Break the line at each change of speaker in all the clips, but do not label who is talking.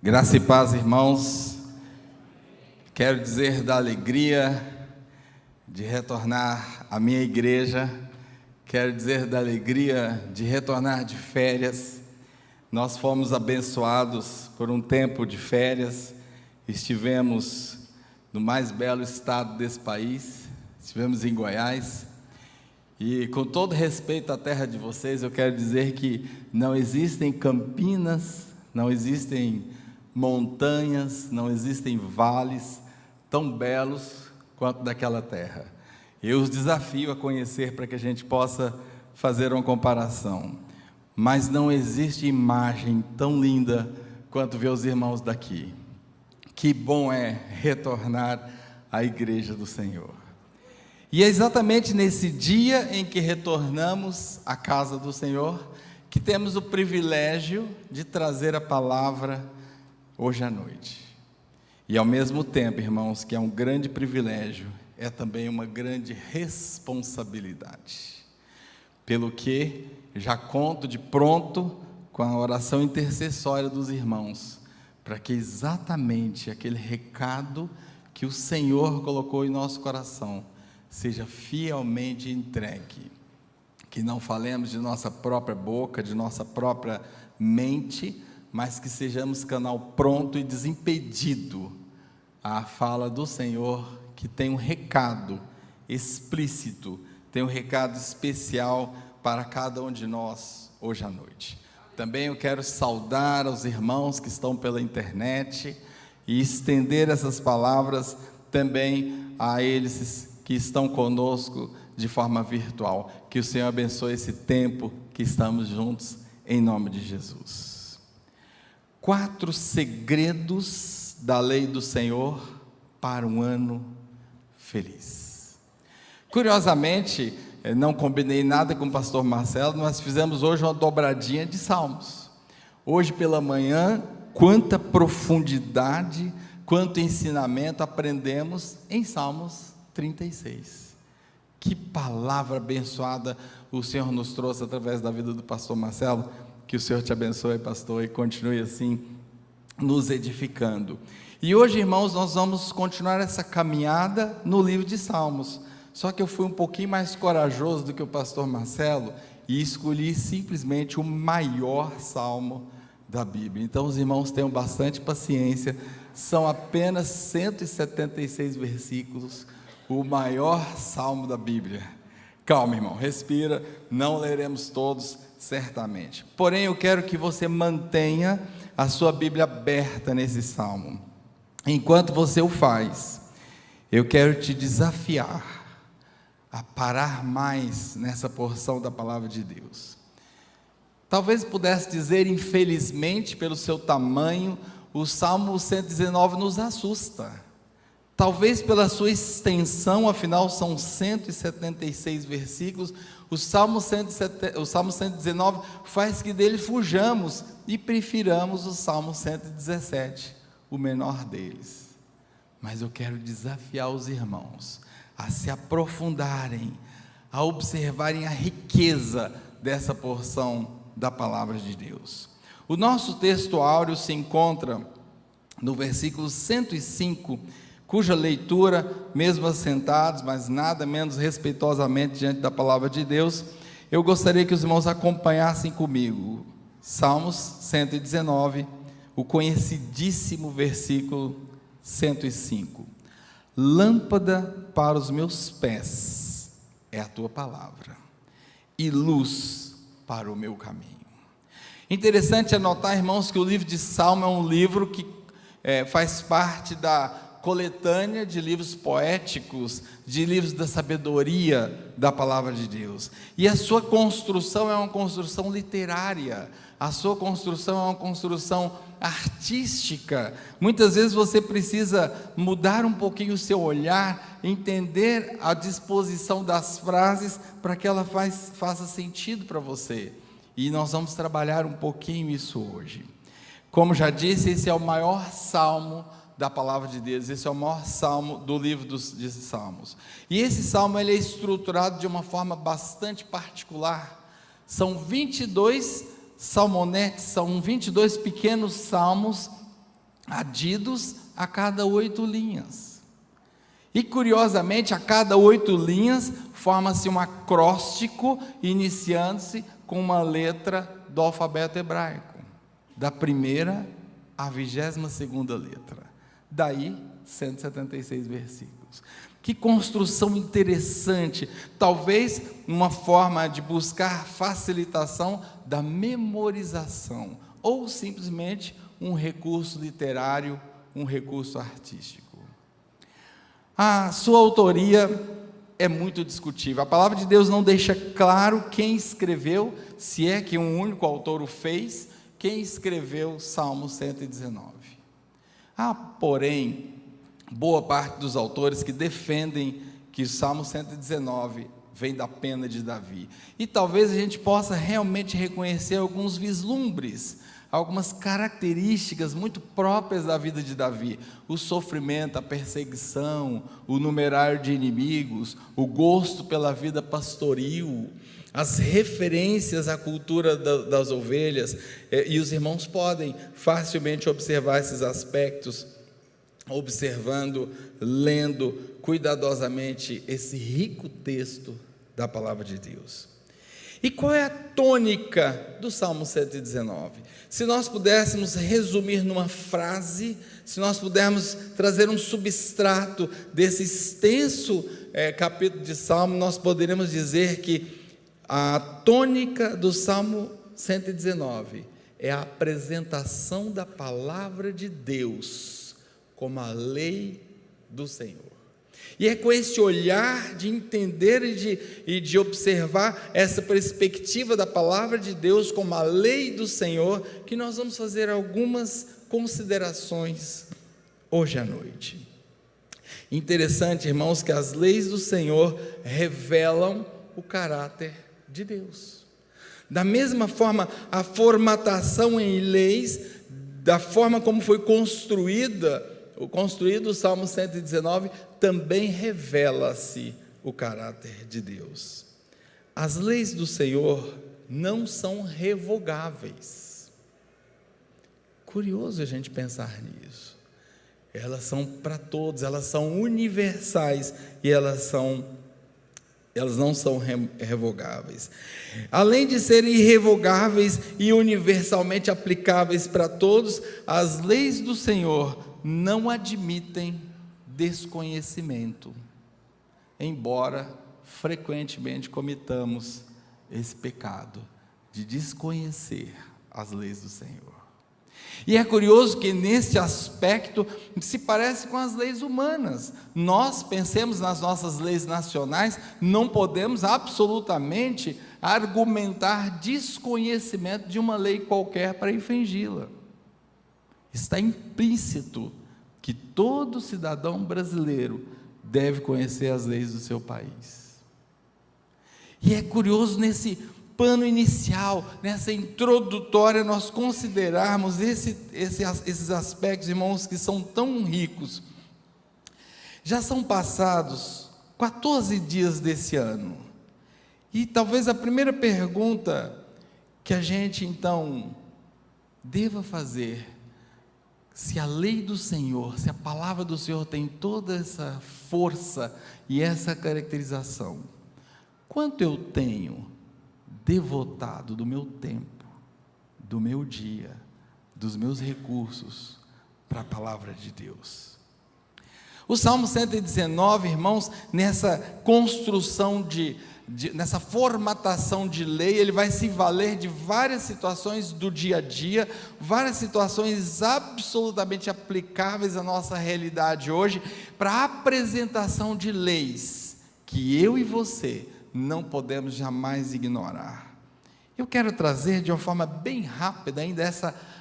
Graça e paz, irmãos. Quero dizer da alegria de retornar à minha igreja. Quero dizer da alegria de retornar de férias. Nós fomos abençoados por um tempo de férias. Estivemos no mais belo estado desse país. Estivemos em Goiás. E com todo respeito à terra de vocês, eu quero dizer que não existem Campinas, não existem montanhas, não existem vales tão belos quanto daquela terra. Eu os desafio a conhecer para que a gente possa fazer uma comparação. Mas não existe imagem tão linda quanto ver os irmãos daqui. Que bom é retornar à igreja do Senhor. E é exatamente nesse dia em que retornamos à casa do Senhor que temos o privilégio de trazer a palavra hoje à noite. E ao mesmo tempo, irmãos, que é um grande privilégio, é também uma grande responsabilidade. Pelo que já conto de pronto com a oração intercessória dos irmãos, para que exatamente aquele recado que o Senhor colocou em nosso coração seja fielmente entregue. Que não falemos de nossa própria boca, de nossa própria mente, mas que sejamos canal pronto e desimpedido à fala do Senhor, que tem um recado explícito, tem um recado especial para cada um de nós hoje à noite. Também eu quero saudar os irmãos que estão pela internet e estender essas palavras também a eles que estão conosco de forma virtual. Que o Senhor abençoe esse tempo que estamos juntos, em nome de Jesus. 4 segredos da lei do Senhor para um ano feliz. Curiosamente, não combinei nada com o pastor Marcelo, nós fizemos hoje uma dobradinha de salmos. Hoje pela manhã, quanta profundidade, quanto ensinamento aprendemos em Salmos 36. Que palavra abençoada o Senhor nos trouxe através da vida do pastor Marcelo. Que o Senhor te abençoe, pastor, e continue assim nos edificando. E hoje, irmãos, nós vamos continuar essa caminhada no livro de Salmos. Só que eu fui um pouquinho mais corajoso do que o pastor Marcelo e escolhi simplesmente o maior salmo da Bíblia. Então os irmãos tenham bastante paciência, são apenas 176 versículos, o maior salmo da Bíblia. Calma, irmão, respira, não leremos todos certamente. Porém, eu quero que você mantenha a sua Bíblia aberta nesse salmo. Enquanto você o faz, eu quero te desafiar a parar mais nessa porção da palavra de Deus. Talvez pudesse dizer, infelizmente, pelo seu tamanho, o Salmo 119 nos assusta. Talvez pela sua extensão, afinal são 176 versículos, o Salmo 119 faz que dele fujamos e prefiramos o Salmo 117, o menor deles. Mas eu quero desafiar os irmãos a se aprofundarem, a observarem a riqueza dessa porção da palavra de Deus. O nosso texto áureo se encontra no versículo 105, cuja leitura, mesmo assentados, mas nada menos respeitosamente diante da palavra de Deus, eu gostaria que os irmãos acompanhassem comigo. Salmos 119, o conhecidíssimo versículo 105. Lâmpada para os meus pés é a tua palavra, e luz para o meu caminho. Interessante anotar, irmãos, que o livro de Salmo é um livro que faz parte da coletânea de livros poéticos, de livros da sabedoria da palavra de Deus. E a sua construção é uma construção literária, a sua construção é uma construção artística. Muitas vezes você precisa mudar um pouquinho o seu olhar, entender a disposição das frases para que ela faça sentido para você. E nós vamos trabalhar um pouquinho isso hoje. Como já disse, esse é o maior salmo da palavra de Deus, esse é o maior salmo do livro de Salmos. E esse salmo ele é estruturado de uma forma bastante particular. São 22 salmonetes, são 22 pequenos salmos adidos a cada 8 linhas. E curiosamente, a cada 8 linhas, forma-se um acróstico, iniciando-se com uma letra do alfabeto hebraico, da primeira à 22ª letra. Daí, 176 versículos. Que construção interessante, talvez uma forma de buscar facilitação da memorização, ou simplesmente um recurso literário, um recurso artístico. A sua autoria é muito discutível. A palavra de Deus não deixa claro quem escreveu, se é que um único autor o fez, quem escreveu Salmo 119. Há, porém, boa parte dos autores que defendem que o Salmo 119 vem da pena de Davi. E talvez a gente possa realmente reconhecer alguns vislumbres, algumas características muito próprias da vida de Davi: o sofrimento, a perseguição, o numerário de inimigos, o gosto pela vida pastoril, as referências à cultura das ovelhas, e os irmãos podem facilmente observar esses aspectos, observando, lendo cuidadosamente esse rico texto da palavra de Deus. E qual é a tônica do Salmo 119? Se nós pudéssemos resumir numa frase, se nós pudermos trazer um substrato desse extenso capítulo de Salmo, nós poderíamos dizer que a tônica do Salmo 119 é a apresentação da palavra de Deus como a lei do Senhor. E é com esse olhar de entender e de observar essa perspectiva da palavra de Deus como a lei do Senhor, que nós vamos fazer algumas considerações hoje à noite. Interessante, irmãos, que as leis do Senhor revelam o caráter de Deus. Da mesma forma, a formatação em leis, da forma como foi construído o Salmo 119, também revela-se o caráter de Deus. As leis do Senhor não são revogáveis. Curioso a gente pensar nisso. Elas são para todos, elas são universais e elas não são revogáveis. Além de serem irrevogáveis e universalmente aplicáveis para todos, as leis do Senhor não admitem desconhecimento, embora frequentemente cometamos esse pecado de desconhecer as leis do Senhor. E é curioso que nesse aspecto se parece com as leis humanas. Nós pensemos nas nossas leis nacionais, não podemos absolutamente argumentar desconhecimento de uma lei qualquer para infringi-la. Está implícito que todo cidadão brasileiro deve conhecer as leis do seu país. E é curioso nesse pano inicial, nessa introdutória, nós considerarmos esses aspectos, irmãos, que são tão ricos. Já são passados 14 dias desse ano, e talvez a primeira pergunta que a gente então deva fazer, se a lei do Senhor, se a palavra do Senhor tem toda essa força e essa caracterização, quanto eu tenho devotado do meu tempo, do meu dia, dos meus recursos para a palavra de Deus? O Salmo 119, irmãos, nessa construção nessa formatação de lei, ele vai se valer de várias situações do dia a dia, várias situações absolutamente aplicáveis à nossa realidade hoje, para a apresentação de leis que eu e você não podemos jamais ignorar. Eu quero trazer de uma forma bem rápida, ainda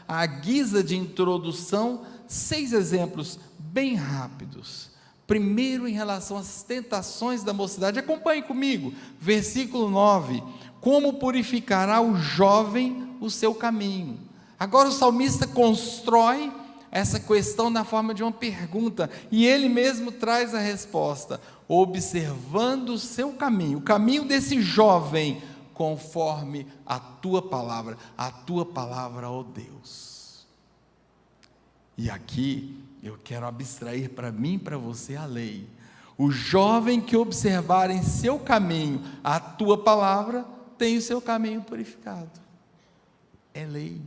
à guisa de introdução, 6 exemplos bem rápidos. Primeiro, em relação às tentações da mocidade, acompanhe comigo, versículo 9: como purificará o jovem o seu caminho? Agora o salmista constrói essa questão na forma de uma pergunta, e ele mesmo traz a resposta: observando o seu caminho, o caminho desse jovem, conforme a tua palavra, ó Deus. E aqui eu quero abstrair para mim e para você a lei. O jovem que observar em seu caminho a tua palavra, tem o seu caminho purificado. É lei.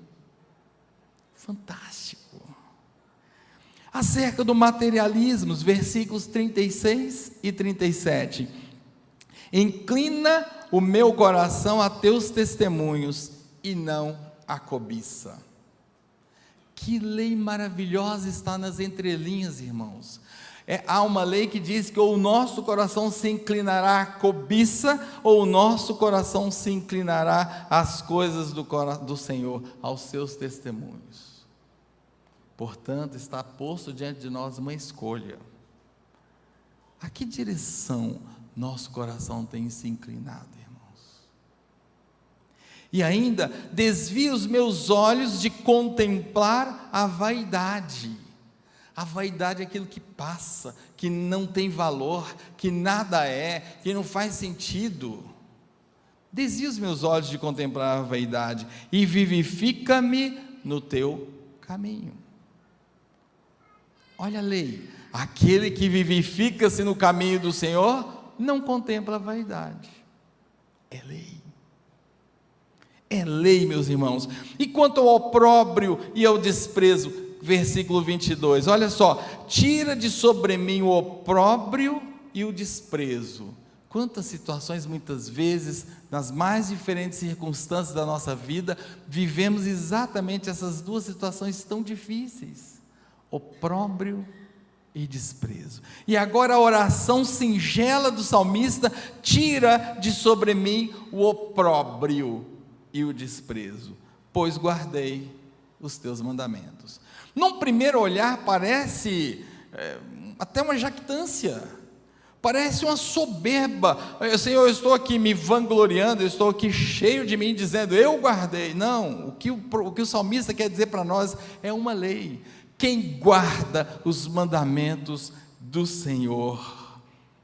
Fantástico. Acerca do materialismo, os versículos 36 e 37. Inclina o meu coração a teus testemunhos e não a cobiça. Que lei maravilhosa está nas entrelinhas, irmãos. Há uma lei que diz que ou o nosso coração se inclinará à cobiça, ou o nosso coração se inclinará às coisas do Senhor, aos seus testemunhos. Portanto, está posto diante de nós uma escolha. A que direção nosso coração tem se inclinado, irmãos? E ainda, desvia os meus olhos de contemplar a vaidade. A vaidade é aquilo que passa, que não tem valor, que nada é, que não faz sentido. Desvia os meus olhos de contemplar a vaidade e vivifica-me no teu caminho. Olha a lei, aquele que vivifica-se no caminho do Senhor, não contempla a vaidade. É lei. É lei, meus irmãos. E quanto ao opróbrio e ao desprezo, versículo 22, olha só: tira de sobre mim o opróbrio e o desprezo. Quantas situações, muitas vezes, nas mais diferentes circunstâncias da nossa vida, vivemos exatamente essas duas situações tão difíceis: opróbrio e desprezo. E agora a oração singela do salmista: tira de sobre mim o opróbrio e o desprezo, pois guardei os teus mandamentos. Num primeiro olhar parece até uma jactância, parece uma soberba. Senhor, eu estou aqui me vangloriando, eu estou aqui cheio de mim, dizendo, eu guardei. Não, o que o salmista quer dizer para nós é uma lei. Quem guarda os mandamentos do Senhor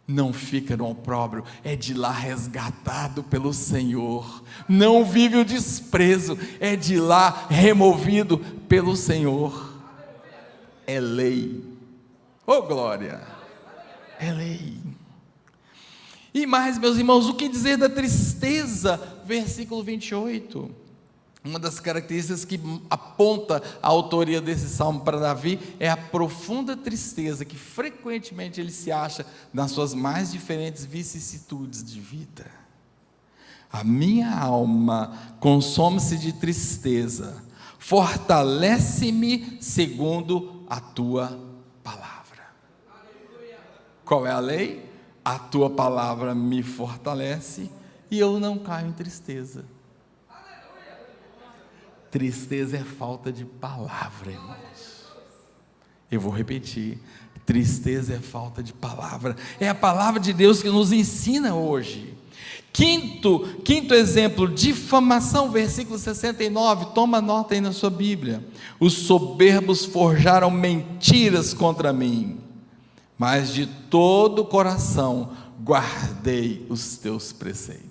não fica no opróbrio, é de lá resgatado pelo Senhor. Não vive o desprezo, é de lá removido pelo Senhor. É lei. Oh glória! É lei. E mais, meus irmãos, o que dizer da tristeza? Versículo 28. Uma das características que aponta a autoria desse salmo para Davi é a profunda tristeza que frequentemente ele se acha nas suas mais diferentes vicissitudes de vida. A minha alma consome-se de tristeza, fortalece-me segundo a tua palavra. Qual é a lei? A tua palavra me fortalece e eu não caio em tristeza. Tristeza é falta de palavra, irmãos. Eu vou repetir: tristeza é falta de palavra. É a palavra de Deus que nos ensina hoje. Quinto exemplo, difamação, versículo 69, toma nota aí na sua Bíblia. Os soberbos forjaram mentiras contra mim, mas de todo o coração guardei os teus preceitos.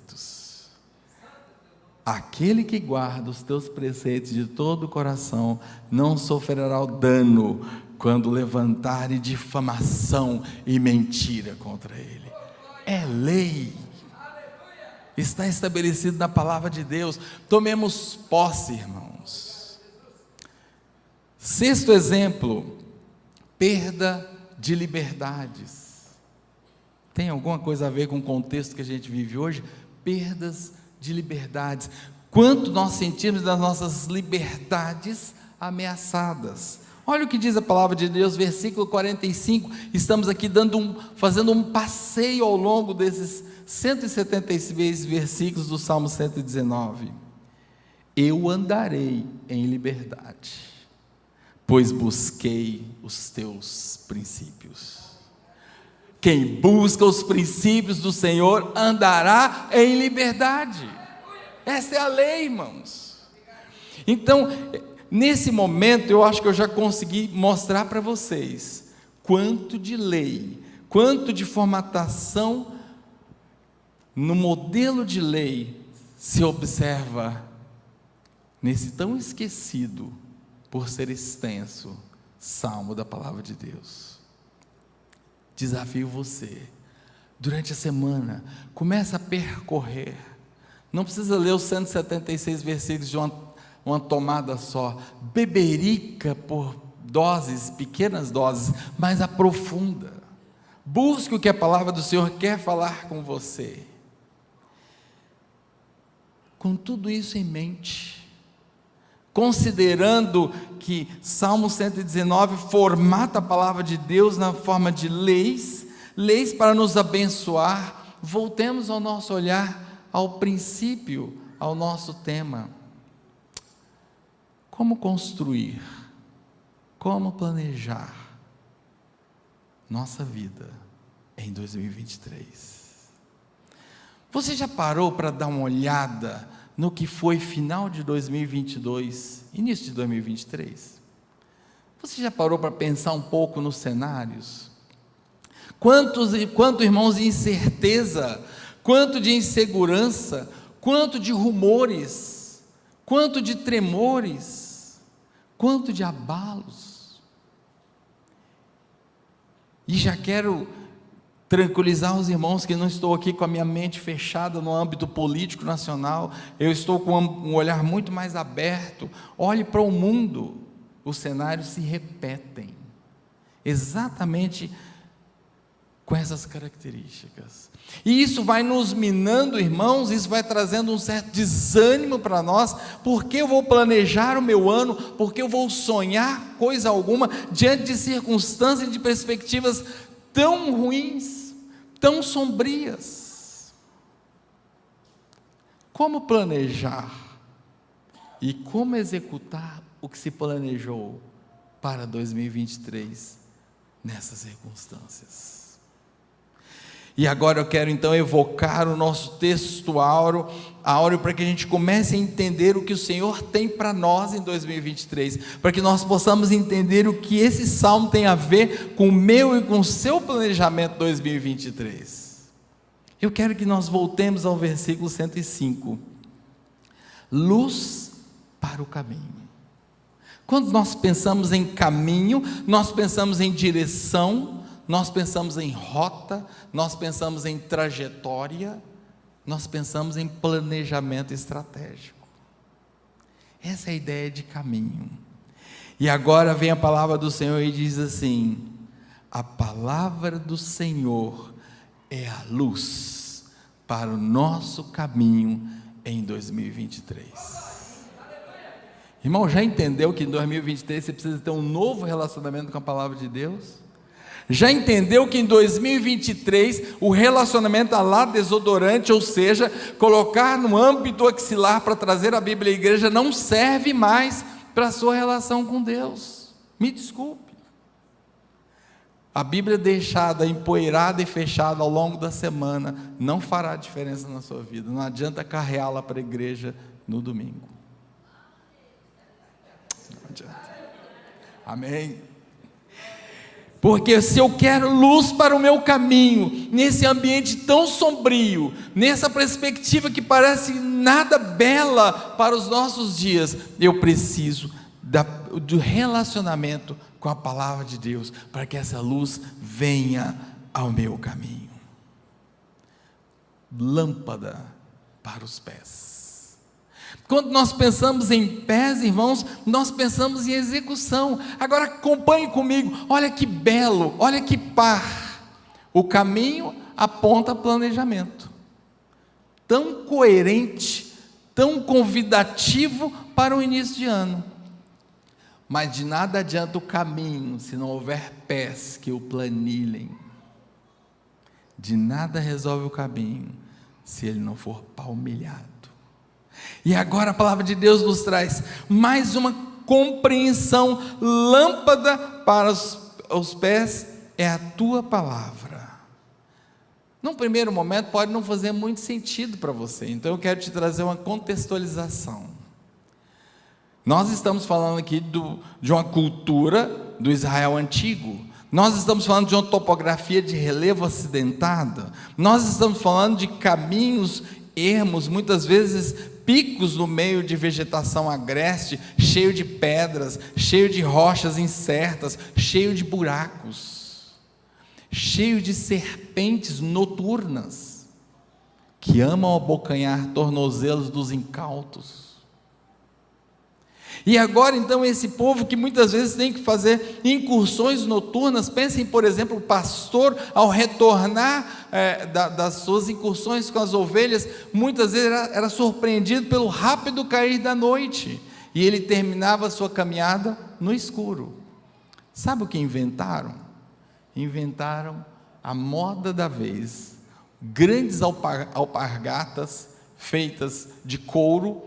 Aquele que guarda os teus preceitos de todo o coração não sofrerá o dano quando levantarem difamação e mentira contra ele. É lei. Está estabelecido na palavra de Deus. Tomemos posse, irmãos. Sexto exemplo, perda de liberdades. Tem alguma coisa a ver com o contexto que a gente vive hoje? Perdas de liberdades. Quanto nós sentimos das nossas liberdades ameaçadas. Olha o que diz a palavra de Deus, versículo 45. Estamos aqui fazendo um passeio ao longo desses 176 versículos do Salmo 119. Eu andarei em liberdade, pois busquei os teus princípios. Quem busca os princípios do Senhor andará em liberdade. Essa é a lei, irmãos. Então, nesse momento, eu acho que eu já consegui mostrar para vocês quanto de lei, quanto de formatação no modelo de lei se observa nesse tão esquecido, por ser extenso, salmo da palavra de Deus. Desafio você, durante a semana, começa a percorrer. Não precisa ler os 176 versículos de uma tomada só. Beberica por doses, pequenas doses, mas aprofunda. Busque o que a palavra do Senhor quer falar com você. Com tudo isso em mente, considerando que Salmo 119 formata a palavra de Deus na forma de leis para nos abençoar, voltemos ao nosso olhar ao princípio, ao nosso tema. Como construir, como planejar nossa vida em 2023? Você já parou para dar uma olhada no que foi final de 2022, início de 2023? Você já parou para pensar um pouco nos cenários? Quanto, irmãos, de incerteza, quanto de insegurança, quanto de rumores, quanto de tremores, quanto de abalos. E já quero tranquilizar os irmãos que não estou aqui com a minha mente fechada no âmbito político nacional, eu estou com um olhar muito mais aberto. Olhe para o mundo, os cenários se repetem, exatamente com essas características, e isso vai nos minando, irmãos, isso vai trazendo um certo desânimo para nós, porque eu vou planejar o meu ano, porque eu vou sonhar coisa alguma, diante de circunstâncias e de perspectivas tão ruins, tão sombrias. Como planejar e como executar o que se planejou para 2023 nessas circunstâncias? E agora eu quero então evocar o nosso texto áureo para que a gente comece a entender o que o Senhor tem para nós em 2023, para que nós possamos entender o que esse salmo tem a ver com o meu e com o seu planejamento 2023. Eu quero que nós voltemos ao versículo 105, luz para o caminho. Quando nós pensamos em caminho, nós pensamos em direção, nós pensamos em rota, nós pensamos em trajetória, nós pensamos em planejamento estratégico. Essa é a ideia de caminho. E agora vem a palavra do Senhor e diz assim: a palavra do Senhor é a luz para o nosso caminho em 2023. Irmão, já entendeu que em 2023 você precisa ter um novo relacionamento com a palavra de Deus? Já entendeu que em 2023 o relacionamento a lá desodorante, ou seja, colocar no âmbito axilar para trazer a Bíblia à igreja, não serve mais para a sua relação com Deus? Me desculpe. A Bíblia deixada, empoeirada e fechada ao longo da semana não fará diferença na sua vida. Não adianta carreá-la para a igreja no domingo. Não adianta. Amém? Porque se eu quero luz para o meu caminho, nesse ambiente tão sombrio, nessa perspectiva que parece nada bela para os nossos dias, eu preciso do relacionamento com a palavra de Deus, para que essa luz venha ao meu caminho. Lâmpada para os pés. Quando nós pensamos em pés, irmãos, nós pensamos em execução. Agora acompanhe comigo, olha que belo, olha que par. O caminho aponta planejamento, tão coerente, tão convidativo para o início de ano. Mas de nada adianta o caminho se não houver pés que o planilhem. De nada resolve o caminho se ele não for palmilhado. E agora a palavra de Deus nos traz mais uma compreensão. Lâmpada para os pés é a tua palavra. Num primeiro momento pode não fazer muito sentido para você, então eu quero te trazer uma contextualização. Nós estamos falando aqui de uma cultura do Israel antigo. Nós estamos falando de uma topografia de relevo acidentada. Nós estamos falando de caminhos ermos, muitas vezes picos no meio de vegetação agreste, cheio de pedras, cheio de rochas incertas, cheio de buracos, cheio de serpentes noturnas, que amam abocanhar tornozelos dos incautos. E agora então esse povo que muitas vezes tem que fazer incursões noturnas, pensem por exemplo, o pastor ao retornar das suas incursões com as ovelhas, muitas vezes era surpreendido pelo rápido cair da noite, e ele terminava a sua caminhada no escuro. Sabe o que inventaram? Inventaram a moda da vez, grandes alpargatas feitas de couro,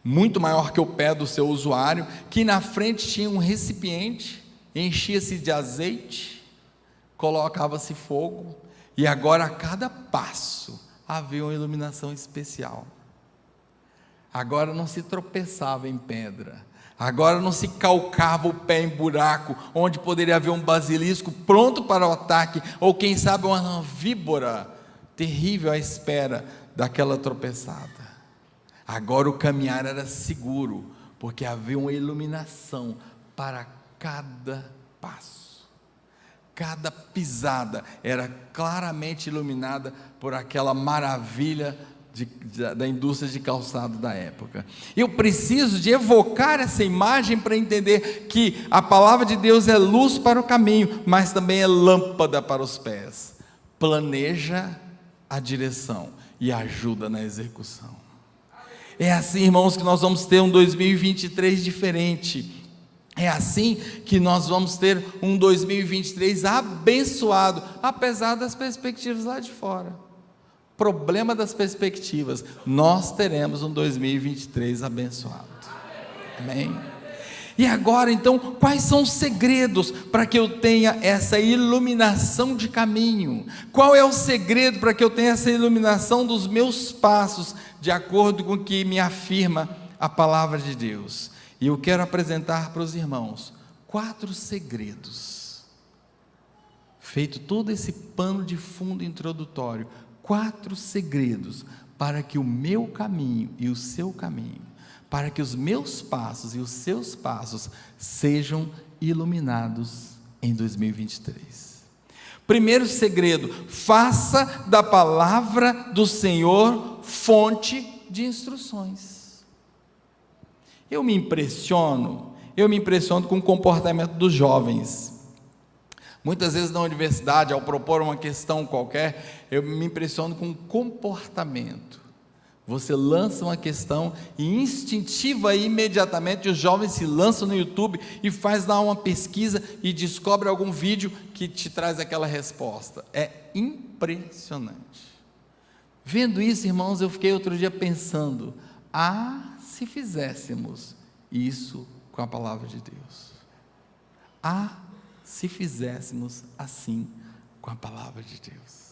muito maior que o pé do seu usuário, que na frente tinha um recipiente, enchia-se de azeite, colocava-se fogo, e agora a cada passo havia uma iluminação especial. Agora não se tropeçava em pedra, agora não se calcava o pé em buraco, onde poderia haver um basilisco pronto para o ataque, ou quem sabe uma víbora terrível à espera daquela tropeçada. Agora o caminhar era seguro, porque havia uma iluminação para cada passo. Cada pisada era claramente iluminada por aquela maravilha da indústria de calçado da época. Eu preciso de evocar essa imagem para entender que a palavra de Deus é luz para o caminho, mas também é lâmpada para os pés. Planeja a direção e ajuda na execução. É assim, irmãos, que nós vamos ter um 2023 diferente. É assim que nós vamos ter um 2023 abençoado, apesar das perspectivas lá de fora. Problema das perspectivas, nós teremos um 2023 abençoado. Amém? E agora então, quais são os segredos para que eu tenha essa iluminação de caminho? Qual é o segredo para que eu tenha essa iluminação dos meus passos, de acordo com o que me afirma a palavra de Deus? E eu quero apresentar para os irmãos 4 segredos. Feito todo esse pano de fundo introdutório, 4 segredos para que o meu caminho e o seu caminho, para que os meus passos e os seus passos sejam iluminados em 2023. Primeiro segredo: faça da palavra do Senhor fonte de instruções. Eu me impressiono com o comportamento dos jovens. Muitas vezes na universidade, ao propor uma questão qualquer, eu me impressiono com o comportamento. Você lança uma questão e instintiva e imediatamente os jovens se lançam no YouTube e faz lá uma pesquisa e descobre algum vídeo que te traz aquela resposta. É impressionante. Vendo isso, irmãos, eu fiquei outro dia pensando: se fizéssemos isso com a palavra de Deus. Se fizéssemos assim com a palavra de Deus.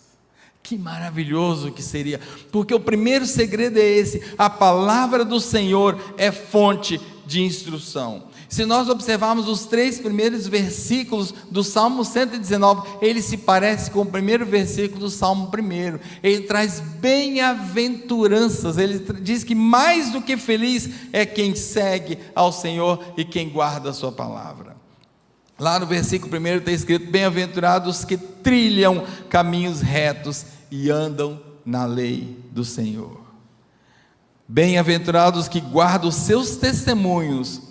Que maravilhoso que seria, porque o primeiro segredo é esse: a palavra do Senhor é fonte de instrução. Se nós observarmos os 3 primeiros versículos do Salmo 119, ele se parece com o primeiro versículo do Salmo 1, ele traz bem-aventuranças, ele diz que mais do que feliz é quem segue ao Senhor e quem guarda a sua palavra. Lá no versículo 1 está escrito: bem-aventurados que trilham caminhos retos e andam na lei do Senhor. Bem-aventurados que guardam os seus testemunhos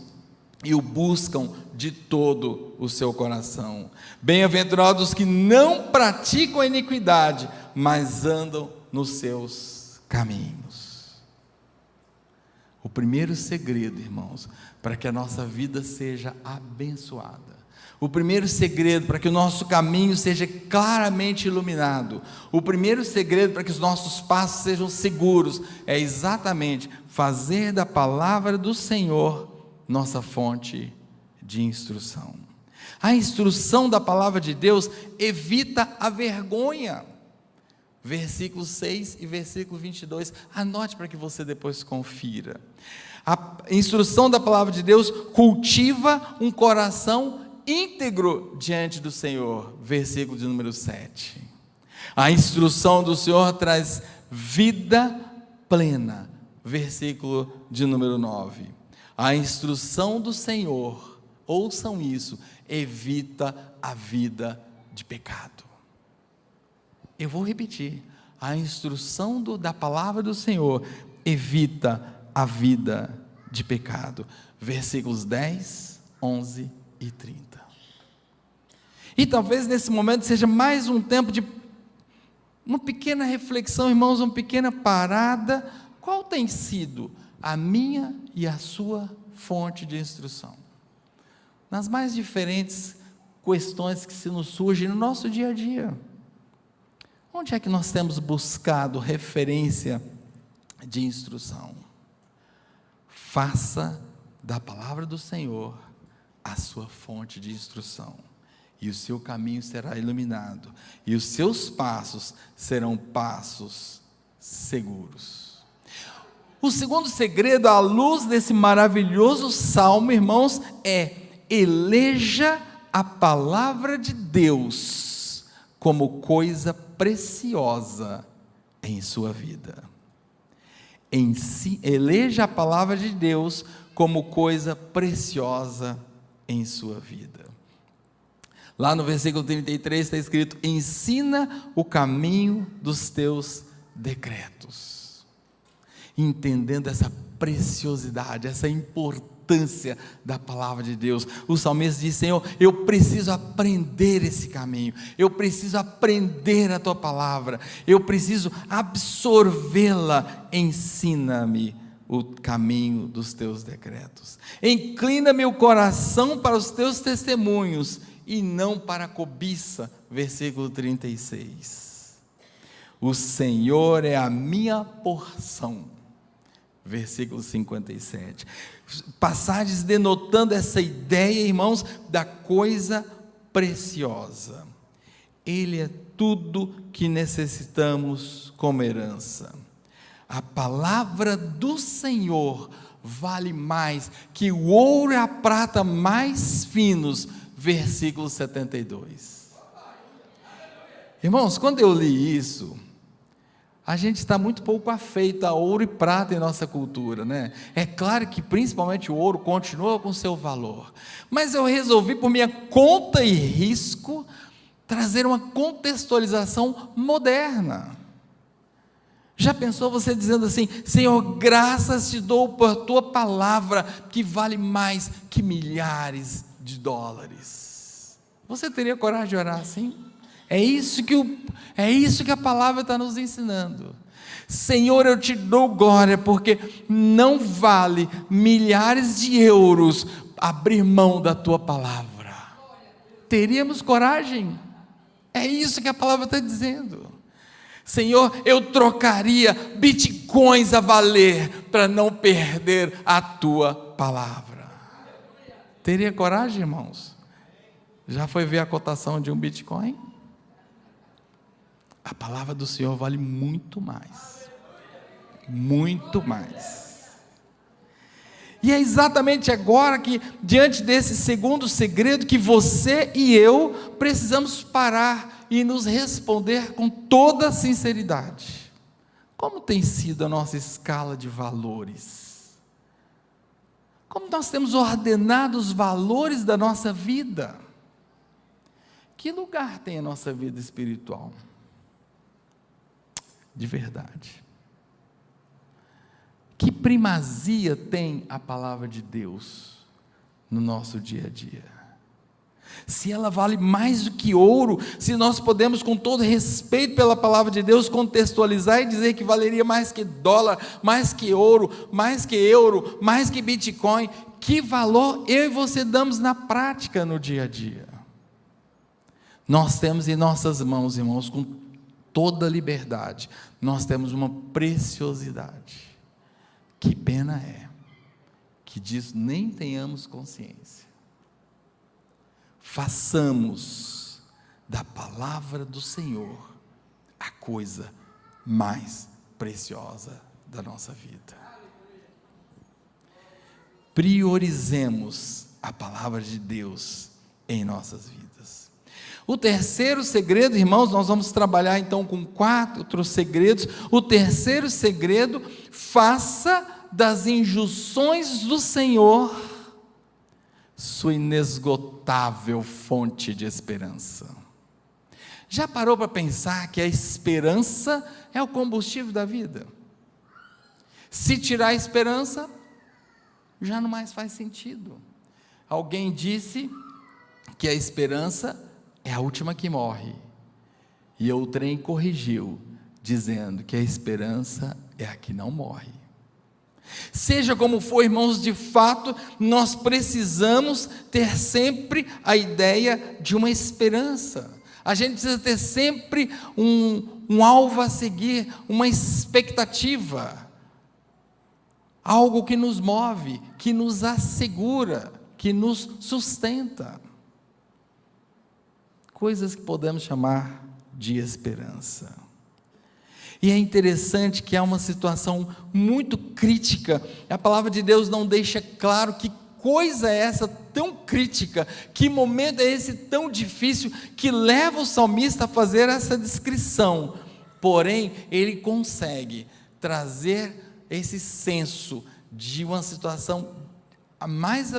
e o buscam de todo o seu coração. Bem-aventurados que não praticam a iniquidade, mas andam nos seus caminhos. O primeiro segredo, irmãos, para que a nossa vida seja abençoada, o primeiro segredo para que o nosso caminho seja claramente iluminado, o primeiro segredo para que os nossos passos sejam seguros, é exatamente fazer da palavra do Senhor nossa fonte de instrução. A instrução da palavra de Deus evita a vergonha. Versículo 6 e versículo 22, anote para que você depois confira. A instrução da palavra de Deus cultiva um coração íntegro diante do Senhor, versículo de número 7. A instrução do Senhor traz vida plena, versículo de número 9. A instrução do Senhor, ouçam isso, evita a vida de pecado. Eu vou repetir, a instrução da palavra do Senhor evita a vida de pecado. Versículos 10, 11 e 30. E talvez nesse momento seja mais um tempo de uma pequena reflexão, irmãos, uma pequena parada. Qual tem sido a minha e a sua fonte de instrução? Nas mais diferentes questões que se nos surgem no nosso dia a dia. Onde é que nós temos buscado referência de instrução? Faça da palavra do Senhor a sua fonte de instrução, e o seu caminho será iluminado, e os seus passos serão passos seguros. O segundo segredo, à luz desse maravilhoso salmo, irmãos, é: eleja a palavra de Deus como coisa preciosa em sua vida. Eleja a palavra de Deus como coisa preciosa em sua vida. Lá no versículo 33 está escrito: ensina o caminho dos teus decretos. Entendendo essa preciosidade, essa importância da palavra de Deus, o salmista diz: Senhor, eu preciso aprender esse caminho, eu preciso aprender a tua palavra, eu preciso absorvê-la. Ensina-me o caminho dos teus decretos, inclina meu coração para os teus testemunhos e não para a cobiça. Versículo 36, o Senhor é a minha porção. Versículo 57, passagens denotando essa ideia, irmãos, da coisa preciosa. Ele é tudo que necessitamos como herança. A palavra do Senhor vale mais que o ouro e a prata mais finos. Versículo 72. Irmãos, quando eu li isso, a gente está muito pouco afeito a ouro e prata em nossa cultura, né? É claro que principalmente o ouro continua com seu valor, mas eu resolvi, por minha conta e risco, trazer uma contextualização moderna. Já pensou você dizendo assim: Senhor, graças te dou por tua palavra, que vale mais que milhares de dólares? Você teria coragem de orar assim? É isso que a palavra está nos ensinando. Senhor, eu te dou glória, porque não vale milhares de euros abrir mão da tua palavra. Teríamos coragem? É isso que a palavra está dizendo. Senhor, eu trocaria bitcoins a valer para não perder a tua palavra. Teria coragem, irmãos? Já foi ver a cotação de um bitcoin? A palavra do Senhor vale muito mais. Muito mais. E é exatamente agora que, diante desse segundo segredo, que você e eu precisamos parar e nos responder com toda sinceridade: como tem sido a nossa escala de valores? Como nós temos ordenado os valores da nossa vida? Que lugar tem a nossa vida espiritual? De verdade. Que primazia tem a palavra de Deus no nosso dia a dia? Se ela vale mais do que ouro, se nós podemos, com todo respeito pela palavra de Deus, contextualizar e dizer que valeria mais que dólar, mais que ouro, mais que euro, mais que bitcoin, que valor eu e você damos na prática no dia a dia? Nós temos em nossas mãos, irmãos, com toda liberdade, nós temos uma preciosidade. Que pena é que disso nem tenhamos consciência. Façamos da palavra do Senhor a coisa mais preciosa da nossa vida. Priorizemos a palavra de Deus em nossas vidas. O terceiro segredo, irmãos, nós vamos trabalhar então com 4 segredos. O terceiro segredo: faça das injunções do Senhor sua inesgotável fonte de esperança. Já parou para pensar que a esperança é o combustível da vida? Se tirar a esperança, já não mais faz sentido. Alguém disse que a esperança é a última que morre, e outrem corrigiu, dizendo que a esperança é a que não morre. Seja como for, irmãos, de fato, nós precisamos ter sempre a ideia de uma esperança. A gente precisa ter sempre um alvo a seguir, uma expectativa, algo que nos move, que nos assegura, que nos sustenta. Coisas que podemos chamar de esperança. E é interessante que há uma situação muito crítica. A palavra de Deus não deixa claro que coisa é essa tão crítica, que momento é esse tão difícil, que leva o salmista a fazer essa descrição. Porém, ele consegue trazer esse senso de uma situação a mais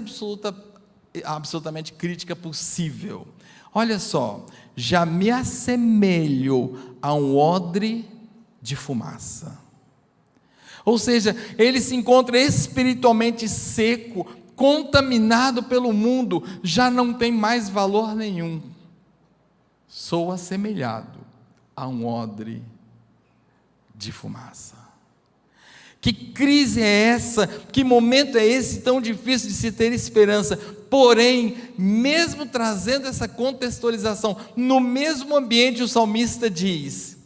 absolutamente crítica possível. Olha só: já me assemelho a um odre de fumaça. Ou seja, ele se encontra espiritualmente seco, contaminado pelo mundo, já não tem mais valor nenhum. Sou assemelhado a um odre de fumaça. Que crise é essa? Que momento é esse tão difícil de se ter esperança? Porém, mesmo trazendo essa contextualização, no mesmo ambiente o salmista diz: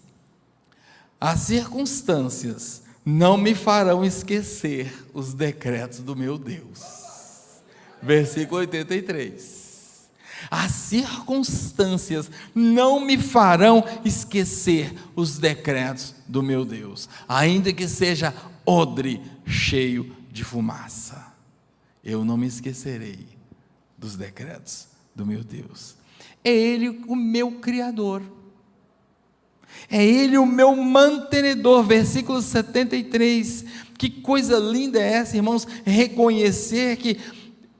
as circunstâncias não me farão esquecer os decretos do meu Deus. Versículo 83. As circunstâncias não me farão esquecer os decretos do meu Deus, ainda que seja odre cheio de fumaça, eu não me esquecerei dos decretos do meu Deus. É Ele o meu Criador, é Ele o meu mantenedor. Versículo 73, que coisa linda é essa, irmãos, reconhecer que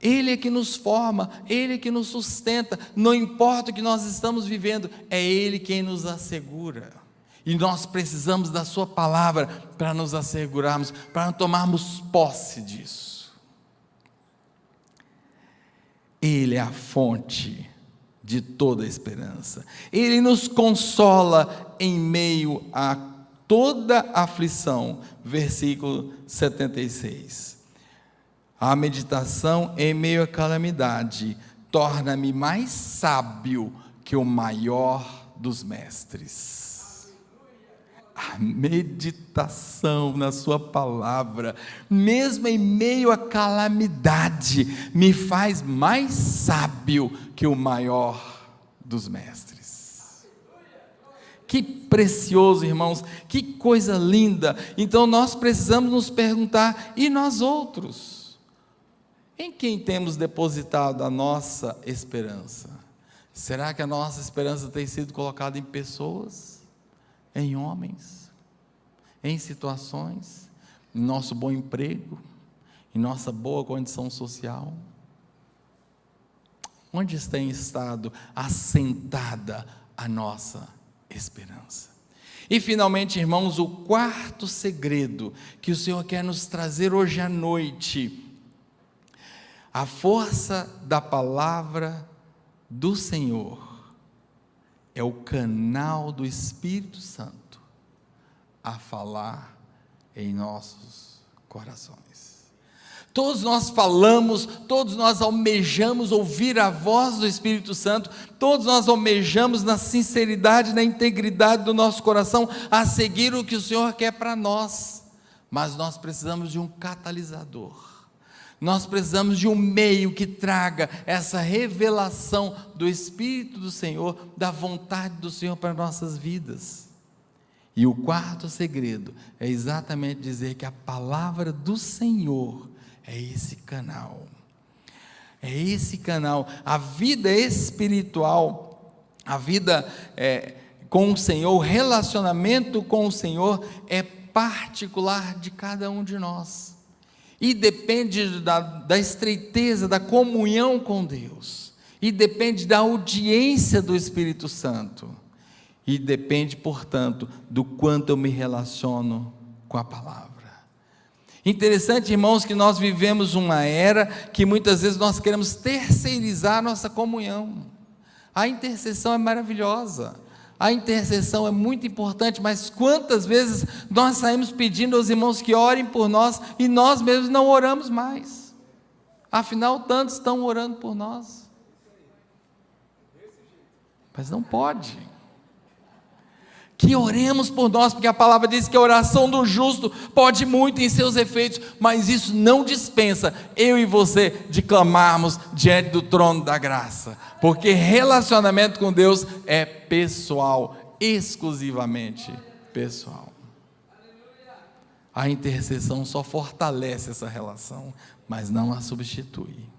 Ele é que nos forma, Ele é que nos sustenta, não importa o que nós estamos vivendo, é Ele quem nos assegura, e nós precisamos da sua palavra para nos assegurarmos, para tomarmos posse disso. Ele é a fonte de toda a esperança, Ele nos consola em meio a toda aflição. Versículo 76, a meditação em meio à calamidade torna-me mais sábio que o maior dos mestres. A meditação na sua palavra, mesmo em meio à calamidade, me faz mais sábio que o maior dos mestres. Que precioso, irmãos, que coisa linda. Então nós precisamos nos perguntar: e nós outros? Em quem temos depositado a nossa esperança? Será que a nossa esperança tem sido colocada em pessoas? Em homens? Em situações? Em nosso bom emprego? Em nossa boa condição social? Onde tem estado assentada a nossa esperança? E finalmente, irmãos, o quarto segredo que o Senhor quer nos trazer hoje à noite: a força da palavra do Senhor é o canal do Espírito Santo a falar em nossos corações. Todos nós falamos, todos nós almejamos ouvir a voz do Espírito Santo, todos nós almejamos na sinceridade, na integridade do nosso coração, a seguir o que o Senhor quer para nós, mas nós precisamos de um catalisador. Nós precisamos de um meio que traga essa revelação do Espírito do Senhor, da vontade do Senhor para nossas vidas. E o quarto segredo é exatamente dizer que a palavra do Senhor é esse canal. É esse canal. A vida espiritual, A vida com o Senhor, o relacionamento com o Senhor é particular de cada um de nós, e depende da estreiteza, da comunhão com Deus, e depende da audiência do Espírito Santo, e depende, portanto, do quanto eu me relaciono com a palavra. Interessante, irmãos, que nós vivemos uma era que muitas vezes nós queremos terceirizar a nossa comunhão. A intercessão é maravilhosa, a intercessão é muito importante, mas quantas vezes nós saímos pedindo aos irmãos que orem por nós, e nós mesmos não oramos mais, afinal tantos estão orando por nós, mas não pode, que oremos por nós, porque a palavra diz que a oração do justo pode muito em seus efeitos, mas isso não dispensa eu e você de clamarmos diante do trono da graça, porque relacionamento com Deus é pessoal, exclusivamente pessoal. A intercessão só fortalece essa relação, mas não a substitui.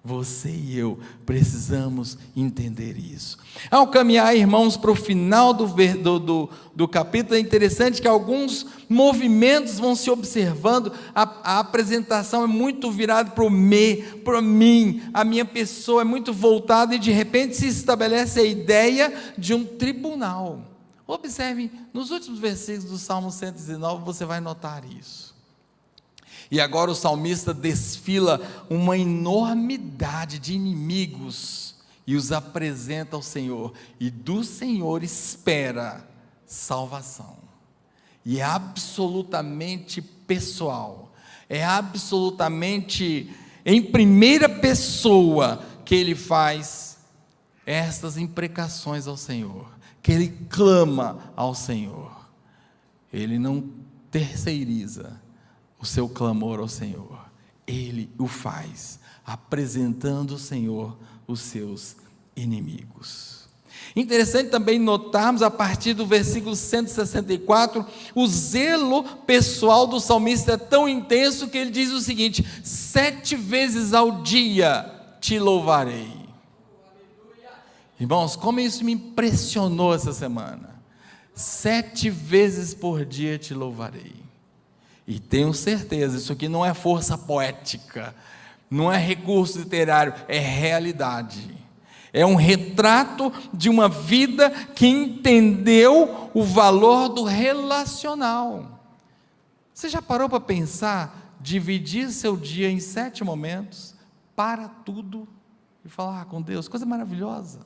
Você e eu precisamos entender isso. Ao caminhar, irmãos, para o final do capítulo, é interessante que alguns movimentos vão se observando. A apresentação é muito virada para o para mim, a minha pessoa é muito voltada, e de repente se estabelece a ideia de um tribunal. Observe, nos últimos versículos do Salmo 119, você vai notar isso. E agora o salmista desfila uma enormidade de inimigos e os apresenta ao Senhor, e do Senhor espera salvação, e é absolutamente pessoal, é absolutamente em primeira pessoa que ele faz estas imprecações ao Senhor, que ele clama ao Senhor. Ele não terceiriza o seu clamor ao Senhor, ele o faz, apresentando ao Senhor os seus inimigos. Interessante também notarmos, a partir do versículo 164, o zelo pessoal do salmista é tão intenso que ele diz o seguinte: 7 vezes ao dia te louvarei. Irmãos, como isso me impressionou essa semana. 7 vezes por dia te louvarei. E tenho certeza, isso aqui não é força poética, não é recurso literário, é realidade. É um retrato de uma vida que entendeu o valor do relacional. Você já parou para pensar, dividir seu dia em 7 momentos, para tudo e falar com Deus? Coisa maravilhosa.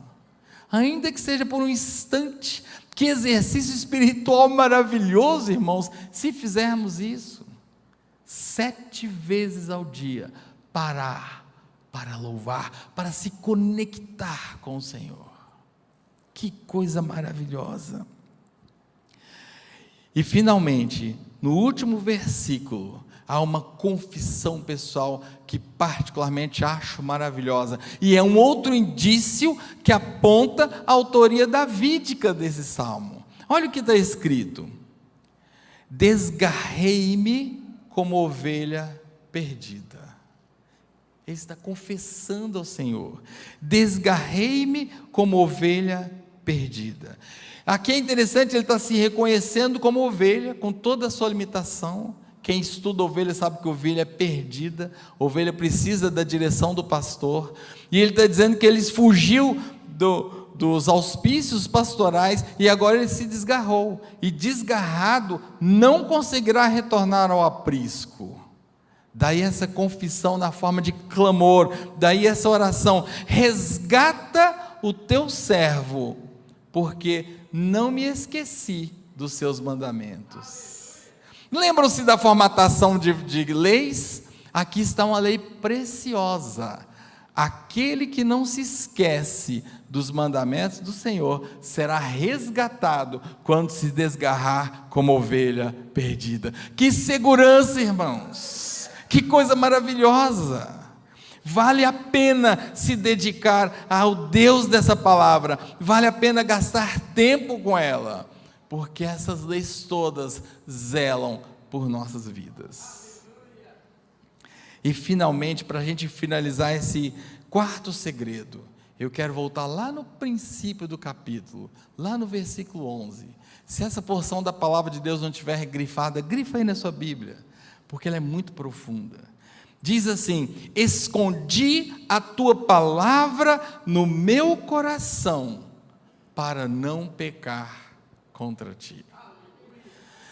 Ainda que seja por um instante. Que exercício espiritual maravilhoso, irmãos, se fizermos isso. 7 vezes ao dia, parar para louvar, para se conectar com o Senhor. Que coisa maravilhosa. E finalmente, no último versículo, há uma confissão pessoal que particularmente acho maravilhosa, e é um outro indício que aponta a autoria davídica desse salmo. Olha o que está escrito: desgarrei-me como ovelha perdida. Ele está confessando ao Senhor: desgarrei-me como ovelha perdida. Aqui é interessante, ele está se reconhecendo como ovelha, com toda a sua limitação. Quem estuda ovelha sabe que ovelha é perdida, ovelha precisa da direção do pastor, e ele está dizendo que ele fugiu dos auspícios pastorais, e agora ele se desgarrou, e desgarrado não conseguirá retornar ao aprisco. Daí essa confissão na forma de clamor, daí essa oração: resgata o teu servo, porque não me esqueci dos seus mandamentos. Lembram-se da formatação de leis? Aqui está uma lei preciosa: aquele que não se esquece dos mandamentos do Senhor será resgatado quando se desgarrar como ovelha perdida. Que segurança, irmãos, que coisa maravilhosa. Vale a pena se dedicar ao Deus dessa palavra, vale a pena gastar tempo com ela, porque essas leis todas zelam por nossas vidas. E finalmente, para a gente finalizar esse quarto segredo, eu quero voltar lá no princípio do capítulo, lá no versículo 11. Se essa porção da palavra de Deus não estiver grifada, grifa aí na sua Bíblia, porque ela é muito profunda. Diz assim: escondi a tua palavra no meu coração, para não pecar contra ti.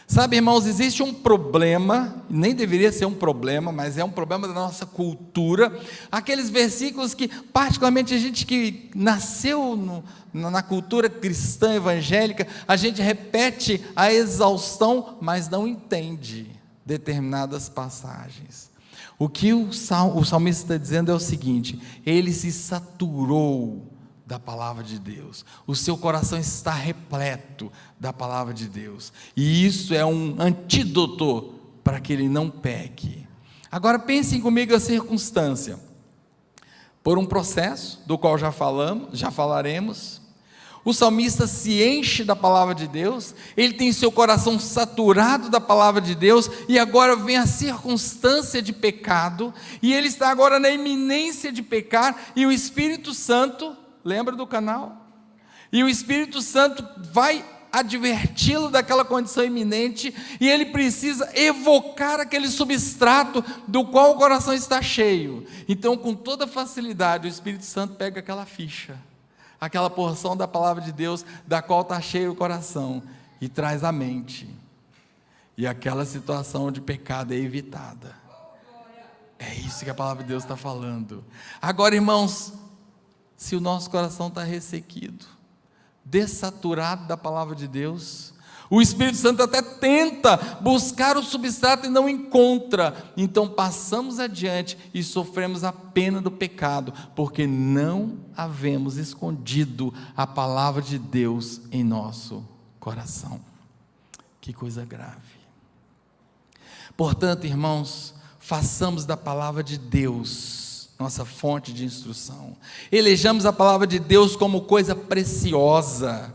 Sabe, irmãos, existe um problema, nem deveria ser um problema, mas é um problema da nossa cultura, aqueles versículos que, particularmente a gente que nasceu na cultura cristã evangélica, a gente repete a exaustão, mas não entende determinadas passagens. O que o salmista está dizendo é o seguinte: ele se saturou da palavra de Deus, o seu coração está repleto da palavra de Deus, e isso é um antídoto para que ele não peque. Agora pensem comigo a circunstância: por um processo, do qual já falaremos, o salmista se enche da palavra de Deus, ele tem seu coração saturado da palavra de Deus, e agora vem a circunstância de pecado, e ele está agora na iminência de pecar, e o Espírito Santo, lembra do canal? E o Espírito Santo vai adverti-lo daquela condição iminente, e ele precisa evocar aquele substrato do qual o coração está cheio. Então, com toda facilidade, o Espírito Santo pega aquela ficha, aquela porção da palavra de Deus, da qual está cheio o coração, e traz à mente, e aquela situação de pecado é evitada. É isso que a palavra de Deus está falando. Agora, irmãos, se o nosso coração está ressequido, dessaturado da palavra de Deus, o Espírito Santo até tenta buscar o substrato e não encontra, então passamos adiante e sofremos a pena do pecado, porque não havemos escondido a palavra de Deus em nosso coração. Que coisa grave. Portanto, irmãos, façamos da palavra de Deus nossa fonte de instrução, elejamos a palavra de Deus como coisa preciosa,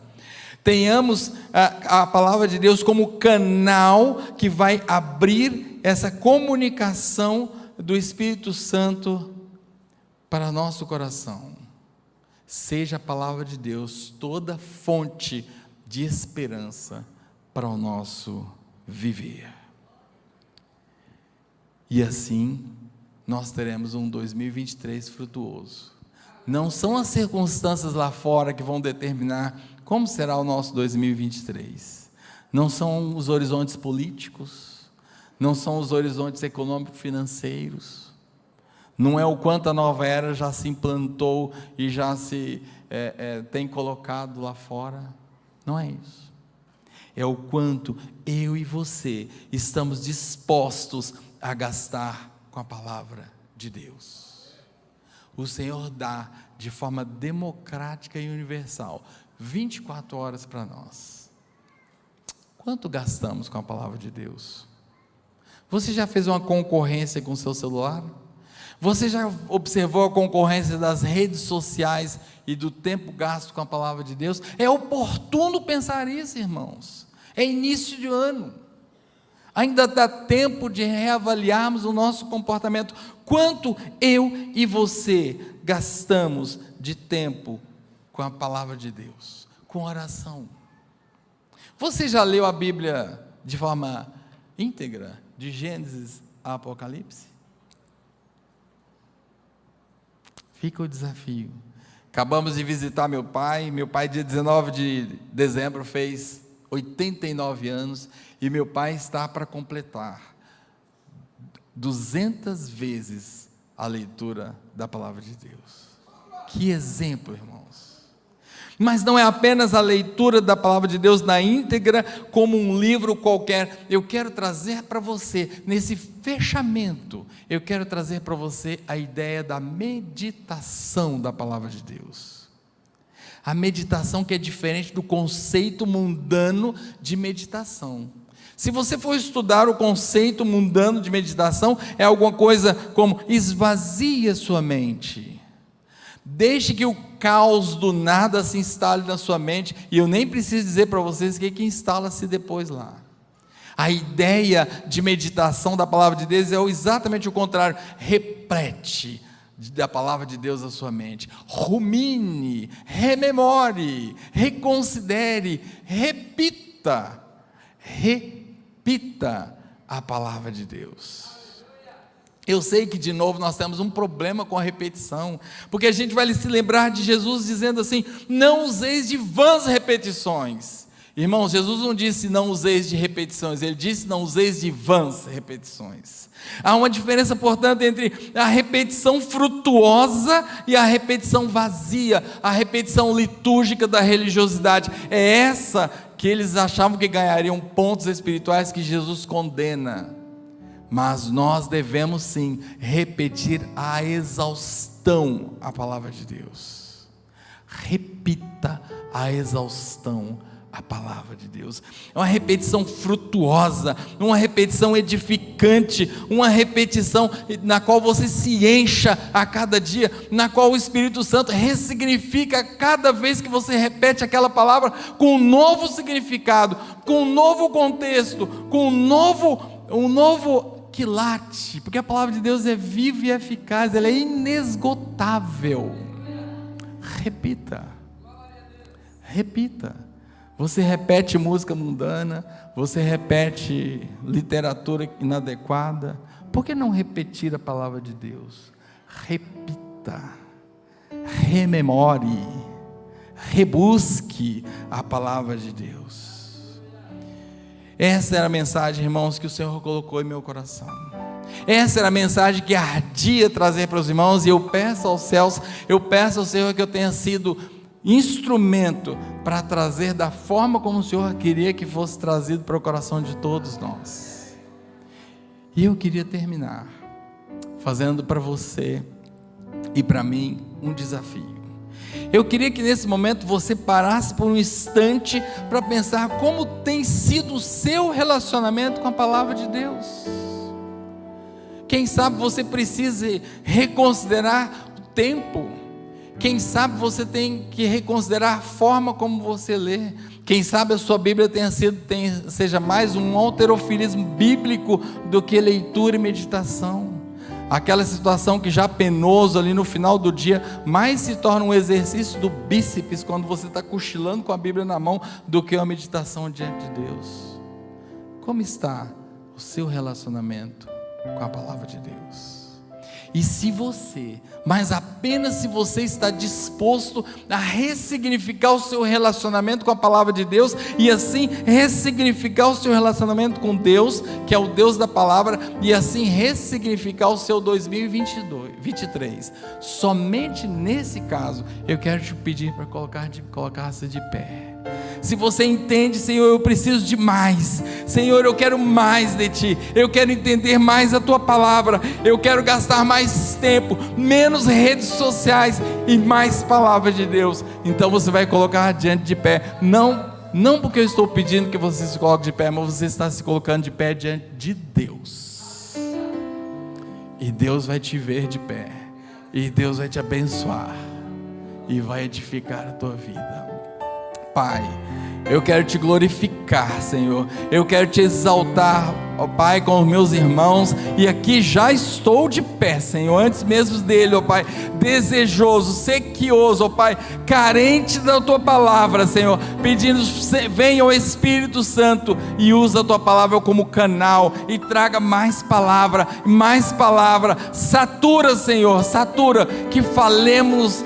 tenhamos a palavra de Deus como canal que vai abrir essa comunicação do Espírito Santo para nosso coração. Seja a palavra de Deus toda fonte de esperança para o nosso viver, e assim nós teremos um 2023 frutuoso. Não são as circunstâncias lá fora que vão determinar como será o nosso 2023. Não são os horizontes políticos, não são os horizontes econômico-financeiros, não é o quanto a nova era já se implantou e já se tem colocado lá fora. Não é isso. É o quanto eu e você estamos dispostos a gastar com a palavra de Deus. O Senhor dá de forma democrática e universal 24 horas para nós. Quanto gastamos com a palavra de Deus? Você já fez uma concorrência com o seu celular? Você já observou a concorrência das redes sociais e do tempo gasto com a palavra de Deus? É oportuno pensar isso, irmãos. É início de ano. Ainda dá tempo de reavaliarmos o nosso comportamento. Quanto eu e você gastamos de tempo com a palavra de Deus, com oração? Você já leu a Bíblia de forma íntegra, de Gênesis a Apocalipse? Fica o desafio. Acabamos de visitar meu pai dia 19 de dezembro fez 89 anos, e meu pai está para completar 200 vezes a leitura da palavra de Deus. Que exemplo, irmãos! Mas não é apenas a leitura da palavra de Deus na íntegra, como um livro qualquer. Eu quero trazer para você, nesse fechamento, eu quero trazer para você a ideia da meditação da palavra de Deus. A meditação que é diferente do conceito mundano de meditação. Se você for estudar o conceito mundano de meditação, é alguma coisa como: esvazie a sua mente, deixe que o caos do nada se instale na sua mente, e eu nem preciso dizer para vocês o que instala-se depois lá. A ideia de meditação da palavra de Deus é exatamente o contrário: replete da palavra de Deus à sua mente. Rumine, rememore, reconsidere, repita a palavra de Deus. Eu sei que de novo nós temos um problema com a repetição, porque a gente vai se lembrar de Jesus dizendo assim: não useis de vãs repetições. Irmãos, Jesus não disse não useis de repetições, ele disse não useis de vãs repetições. Há uma diferença, portanto, entre a repetição frutuosa e a repetição vazia, a repetição litúrgica da religiosidade. É essa que eles achavam que ganhariam pontos espirituais, que Jesus condena. Mas nós devemos sim repetir a exaustão a palavra de Deus. Repita a exaustão a palavra de Deus. É uma repetição frutuosa, uma repetição edificante, uma repetição na qual você se encha a cada dia, na qual o Espírito Santo ressignifica cada vez que você repete aquela palavra com um novo significado, com um novo contexto, com um novo quilate, porque a palavra de Deus é viva e eficaz, ela é inesgotável. Repita. Você repete música mundana, você repete literatura inadequada. Por que não repetir a palavra de Deus? Repita, rememore, rebusque a palavra de Deus. Essa era a mensagem, irmãos, que o Senhor colocou em meu coração. Essa era a mensagem que ardia trazer para os irmãos, e eu peço aos céus, eu peço ao Senhor que eu tenha sido instrumento para trazer da forma como o Senhor queria que fosse trazido para o coração de todos nós. E eu queria terminar fazendo para você e para mim um desafio. Eu queria que nesse momento você parasse por um instante para pensar como tem sido o seu relacionamento com a palavra de Deus. Quem sabe você precise reconsiderar o tempo. Quem sabe você tem que reconsiderar a forma como você lê. Quem sabe a sua Bíblia seja mais um halterofilismo bíblico do que leitura e meditação. Aquela situação que já penoso ali no final do dia, mais se torna um exercício do bíceps quando você está cochilando com a Bíblia na mão, do que uma meditação diante de Deus. Como está o seu relacionamento com a palavra de Deus? E se você, mas apenas se você está disposto a ressignificar o seu relacionamento com a palavra de Deus, e assim ressignificar o seu relacionamento com Deus, que é o Deus da palavra, e assim ressignificar o seu 2023, somente nesse caso, eu quero te pedir para colocar-se de pé. Se você entende: Senhor, eu preciso de mais, Senhor, eu quero mais de Ti, eu quero entender mais a Tua palavra, eu quero gastar mais tempo, menos redes sociais e mais palavra de Deus. Então você vai colocar diante de pé, não porque eu estou pedindo que você se coloque de pé, mas você está se colocando de pé diante de Deus, e Deus vai te ver de pé, e Deus vai te abençoar, e vai edificar a tua vida. Pai, eu quero te glorificar, Senhor, eu quero te exaltar, ó Pai, com os meus irmãos, e aqui já estou de pé, Senhor, antes mesmo dele, ó Pai, desejoso, sequioso, ó Pai, carente da Tua palavra, Senhor, pedindo: venha o Espírito Santo e usa a Tua palavra como canal, e traga mais palavra, satura, Senhor, satura, que falemos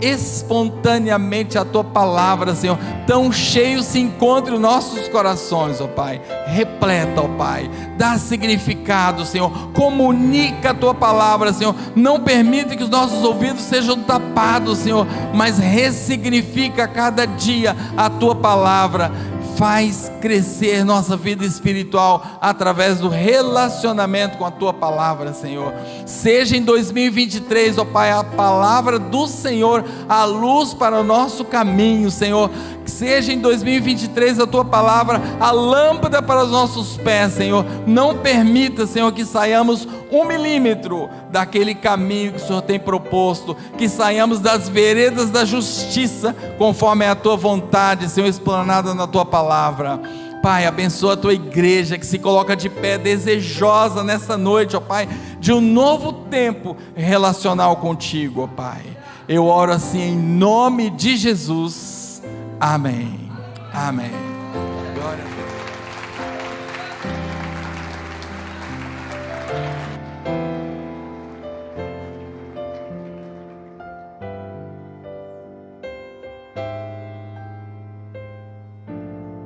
espontaneamente a Tua palavra, Senhor, tão cheio se encontre os nossos corações, ó Pai, repleta, ó Pai, dá significado, Senhor, comunica a Tua palavra, Senhor, não permite que os nossos ouvidos sejam tapados, Senhor, mas ressignifica a cada dia a Tua palavra. Faz crescer nossa vida espiritual através do relacionamento com a Tua palavra, Senhor. Seja em 2023, ó Pai, a palavra do Senhor a luz para o nosso caminho, Senhor. Seja em 2023 a Tua palavra a lâmpada para os nossos pés, Senhor. Não permita, Senhor, que saiamos 1 milímetro daquele caminho que o Senhor tem proposto, que saiamos das veredas da justiça, conforme é a Tua vontade, Senhor, explanada na Tua palavra. Pai, abençoa a tua igreja que se coloca de pé, desejosa nessa noite, ó Pai, de um novo tempo relacional contigo, ó Pai. Eu oro assim em nome de Jesus. Amém. Amém. Glória a Deus.